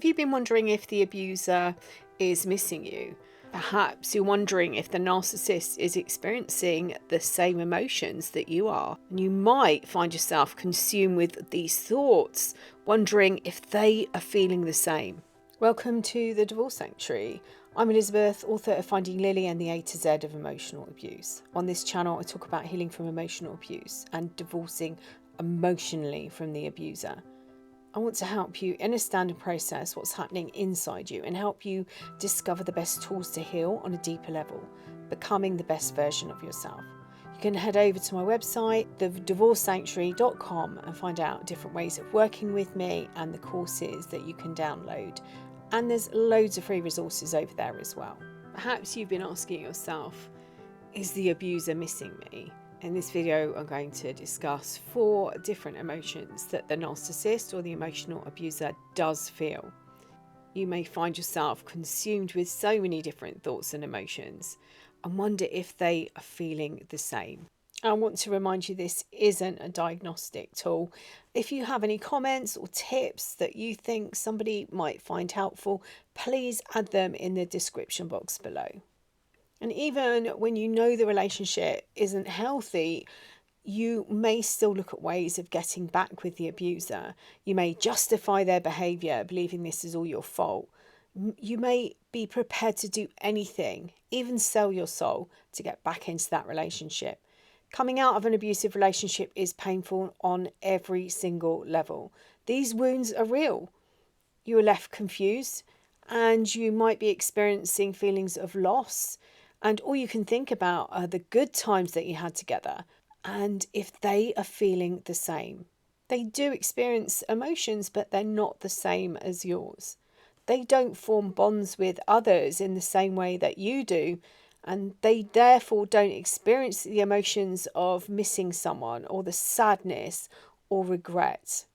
Have you been wondering if the abuser is missing you? Perhaps you're wondering if the narcissist is experiencing the same emotions that you are. And you might find yourself consumed with these thoughts, wondering if they are feeling the same. Welcome to the Divorce Sanctuary. I'm Elizabeth, author of Finding Lily and the A to Z of Emotional Abuse. On this channel, I talk about healing from emotional abuse and divorcing emotionally from the abuser. I want to help you understand and process what's happening inside you and help you discover the best tools to heal on a deeper level, becoming the best version of yourself. You can head over to my website, thedivorcesanctuary.com, and find out different ways of working with me and the courses that you can download. And there's loads of free resources over there as well. Perhaps you've been asking yourself, is the abuser missing me? In this video, I'm going to discuss 4 different emotions that the narcissist or the emotional abuser does feel. You may find yourself consumed with so many different thoughts and emotions and wonder if they are feeling the same. I want to remind you this isn't a diagnostic tool. If you have any comments or tips that you think somebody might find helpful, please add them in the description box below. And even when you know the relationship isn't healthy, you may still look at ways of getting back with the abuser. You may justify their behaviour, believing this is all your fault. You may be prepared to do anything, even sell your soul, to get back into that relationship. Coming out of an abusive relationship is painful on every single level. These wounds are real. You are left confused and you might be experiencing feelings of loss. And all you can think about are the good times that you had together and if they are feeling the same. They do experience emotions, but they're not the same as yours. They don't form bonds with others in the same way that you do, and they therefore don't experience the emotions of missing someone or the sadness or regret.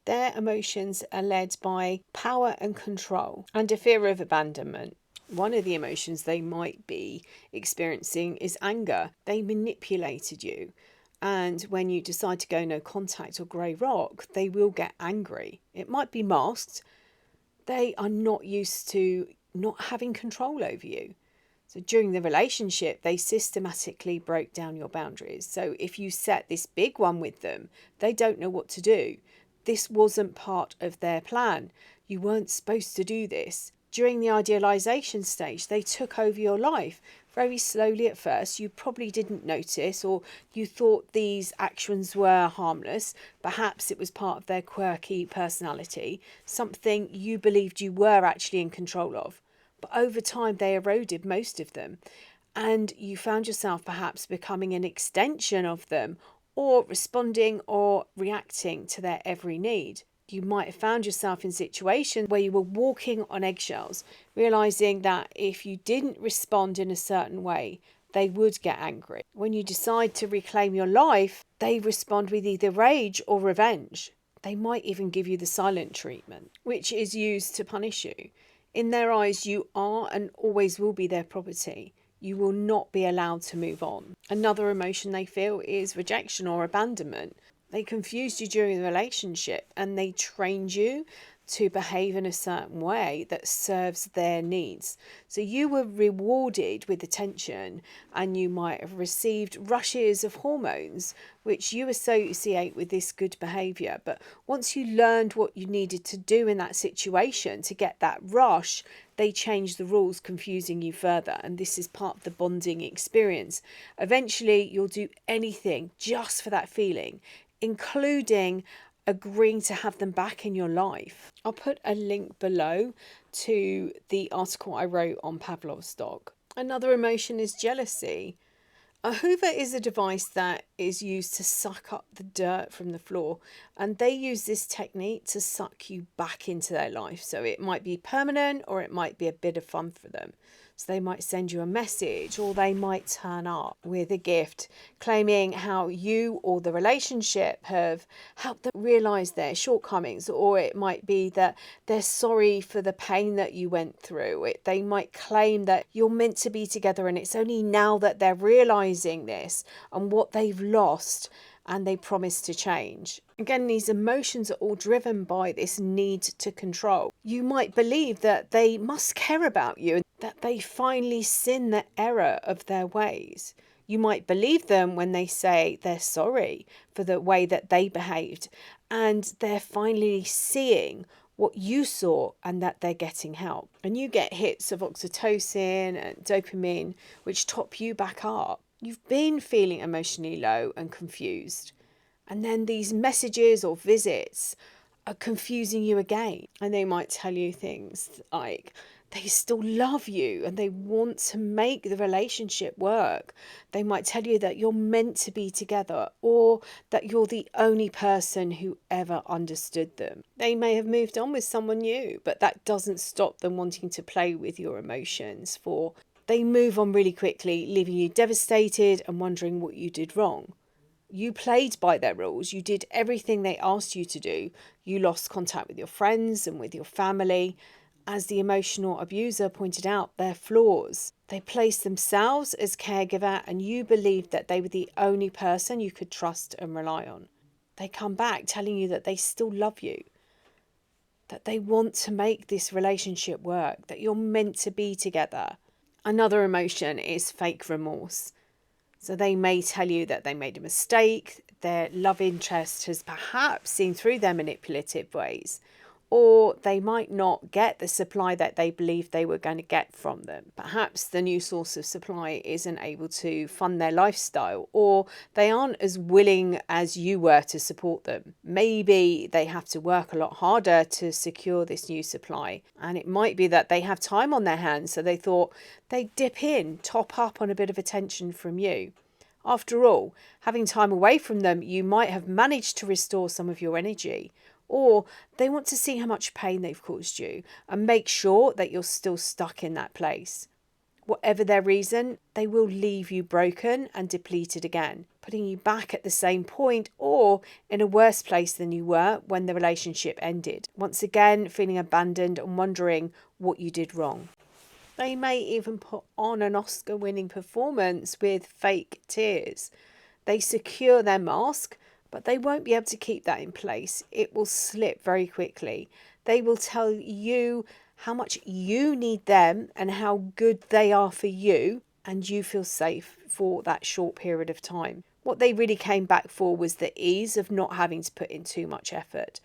Their emotions are led by power and control and a fear of abandonment. One of the emotions they might be experiencing is anger. They manipulated you. And when you decide to go no contact or grey rock, they will get angry. It might be masked. They are not used to not having control over you. So during the relationship, they systematically broke down your boundaries. So if you set this big one with them, they don't know what to do. This wasn't part of their plan. You weren't supposed to do this. During the idealization stage, they took over your life very slowly at first. You probably didn't notice, or you thought these actions were harmless. Perhaps it was part of their quirky personality, something you believed you were actually in control of. But over time, they eroded most of them, and you found yourself perhaps becoming an extension of them, or responding or reacting to their every need. You might have found yourself in situations where you were walking on eggshells, realizing that if you didn't respond in a certain way, they would get angry. When you decide to reclaim your life, they respond with either rage or revenge. They might even give you the silent treatment, which is used to punish you. In their eyes, you are and always will be their property. You will not be allowed to move on. Another emotion they feel is rejection or abandonment. They confused you during the relationship and they trained you to behave in a certain way that serves their needs. So you were rewarded with attention and you might have received rushes of hormones which you associate with this good behaviour. But once you learned what you needed to do in that situation to get that rush, they changed the rules, confusing you further. And this is part of the bonding experience. Eventually, you'll do anything just for that feeling, including agreeing to have them back in your life. I'll put a link below to the article I wrote on Pavlov's dog. Another emotion is jealousy. A Hoover is a device that is used to suck up the dirt from the floor, and they use this technique to suck you back into their life. So it might be permanent or it might be a bit of fun for them. So they might send you a message or they might turn up with a gift claiming how you or the relationship have helped them realize their shortcomings, or it might be that they're sorry for the pain that you went through. They might claim that you're meant to be together and it's only now that they're realizing this and what they've lost and they promise to change. Again, these emotions are all driven by this need to control. You might believe that they must care about you, that they finally sin the error of their ways. You might believe them when they say they're sorry for the way that they behaved, and they're finally seeing what you saw and that they're getting help. And you get hits of oxytocin and dopamine, which top you back up. You've been feeling emotionally low and confused. And then these messages or visits are confusing you again. And they might tell you things like they still love you and they want to make the relationship work. They might tell you that you're meant to be together, or that you're the only person who ever understood them. They may have moved on with someone new, but that doesn't stop them wanting to play with your emotions. They move on really quickly, leaving you devastated and wondering what you did wrong. You played by their rules. You did everything they asked you to do. You lost contact with your friends and with your family. As the emotional abuser pointed out, their flaws. They placed themselves as caregiver, and you believed that they were the only person you could trust and rely on. They come back telling you that they still love you, that they want to make this relationship work, that you're meant to be together. Another emotion is fake remorse. So they may tell you that they made a mistake, their love interest has perhaps seen through their manipulative ways, or they might not get the supply that they believed they were going to get from them. Perhaps the new source of supply isn't able to fund their lifestyle, or they aren't as willing as you were to support them. Maybe they have to work a lot harder to secure this new supply, and it might be that they have time on their hands, so they thought they'd dip in, top up on a bit of attention from you. After all, having time away from them, you might have managed to restore some of your energy. Or they want to see how much pain they've caused you and make sure that you're still stuck in that place. Whatever their reason, they will leave you broken and depleted again, putting you back at the same point or in a worse place than you were when the relationship ended. Once again, feeling abandoned and wondering what you did wrong. They may even put on an Oscar-winning performance with fake tears. They secure their mask, but they won't be able to keep that in place. It will slip very quickly. They will tell you how much you need them and how good they are for you, and you feel safe for that short period of time. What they really came back for was the ease of not having to put in too much effort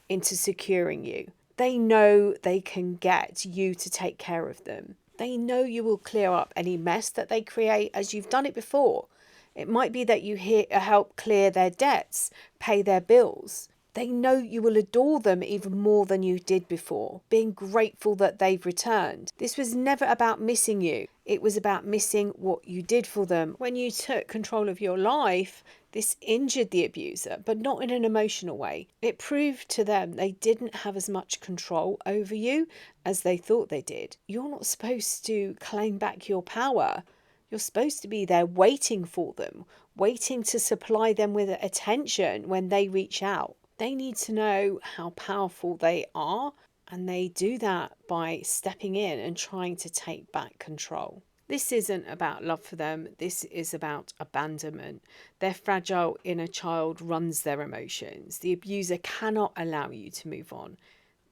into securing you. They know they can get you to take care of them. They know you will clear up any mess that they create, as you've done it before. It might be that you help clear their debts, pay their bills. They know you will adore them even more than you did before, being grateful that they've returned. This was never about missing you. It was about missing what you did for them. When you took control of your life, this injured the abuser, but not in an emotional way. It proved to them they didn't have as much control over you as they thought they did. You're not supposed to claim back your power. You're supposed to be there waiting for them, waiting to supply them with attention when they reach out. They need to know how powerful they are, and they do that by stepping in and trying to take back control. This isn't about love for them. This is about abandonment. Their fragile inner child runs their emotions. The abuser cannot allow you to move on.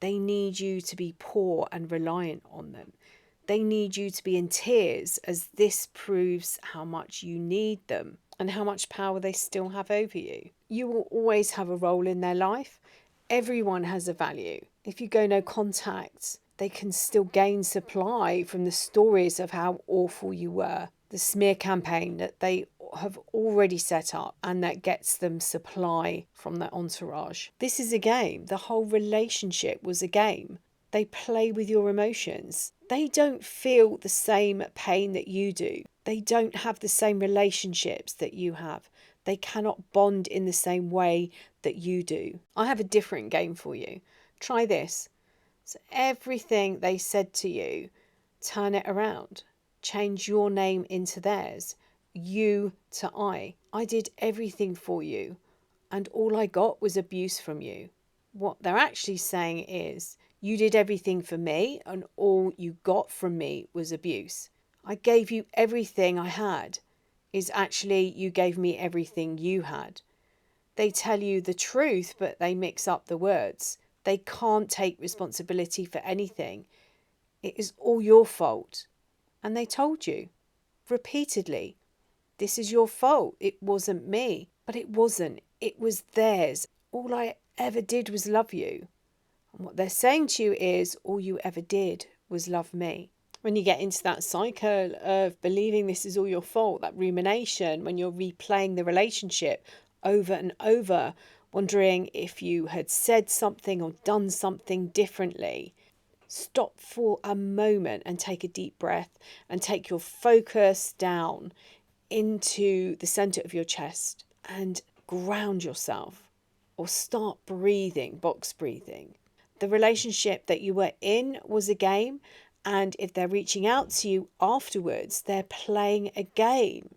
They need you to be poor and reliant on them. They need you to be in tears, as this proves how much you need them and how much power they still have over you. You will always have a role in their life. Everyone has a value. If you go no contact, they can still gain supply from the stories of how awful you were. The smear campaign that they have already set up and that gets them supply from their entourage. This is a game. The whole relationship was a game. They play with your emotions. They don't feel the same pain that you do. They don't have the same relationships that you have. They cannot bond in the same way that you do. I have a different game for you. Try this. So everything they said to you, turn it around. Change your name into theirs. You to I. I did everything for you, and all I got was abuse from you. What they're actually saying is, you did everything for me, and all you got from me was abuse. I gave you everything I had, is actually you gave me everything you had. They tell you the truth, but they mix up the words. They can't take responsibility for anything. It is all your fault. And they told you repeatedly, this is your fault. It wasn't me. But it wasn't. It was theirs. All I ever did was love you. And what they're saying to you is, all you ever did was love me. When you get into that cycle of believing this is all your fault, that rumination, when you're replaying the relationship over and over, wondering if you had said something or done something differently, stop for a moment and take a deep breath and take your focus down into the center of your chest and ground yourself, or start breathing, box breathing. The relationship that you were in was a game, and if they're reaching out to you afterwards, they're playing a game.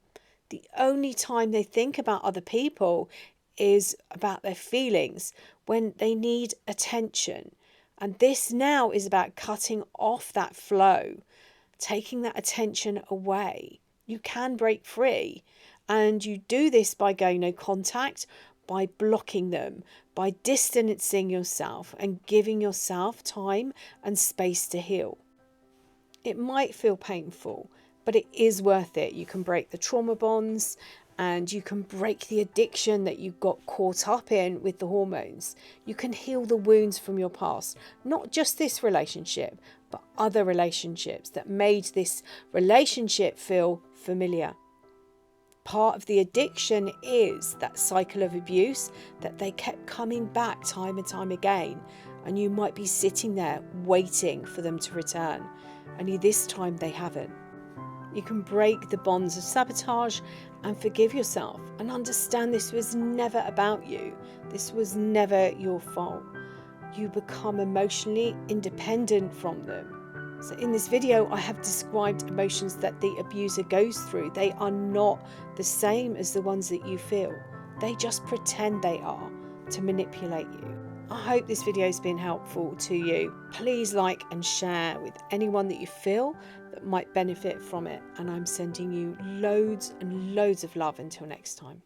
The only time they think about other people is about their feelings, when they need attention. And this now is about cutting off that flow, taking that attention away. You can break free, and you do this by going no contact, by blocking them, by distancing yourself and giving yourself time and space to heal. It might feel painful, but it is worth it. You can break the trauma bonds, and you can break the addiction that you got caught up in with the hormones. You can heal the wounds from your past, not just this relationship, but other relationships that made this relationship feel familiar. Part of the addiction is that cycle of abuse, that they kept coming back time and time again, and you might be sitting there waiting for them to return, only this time they haven't. You can break the bonds of sabotage and forgive yourself and understand this was never about you. This was never your fault. You become emotionally independent from them. So in this video, I have described emotions that the abuser goes through. They are not the same as the ones that you feel. They just pretend they are to manipulate you. I hope this video has been helpful to you. Please like and share with anyone that you feel that might benefit from it. And I'm sending you loads and loads of love until next time.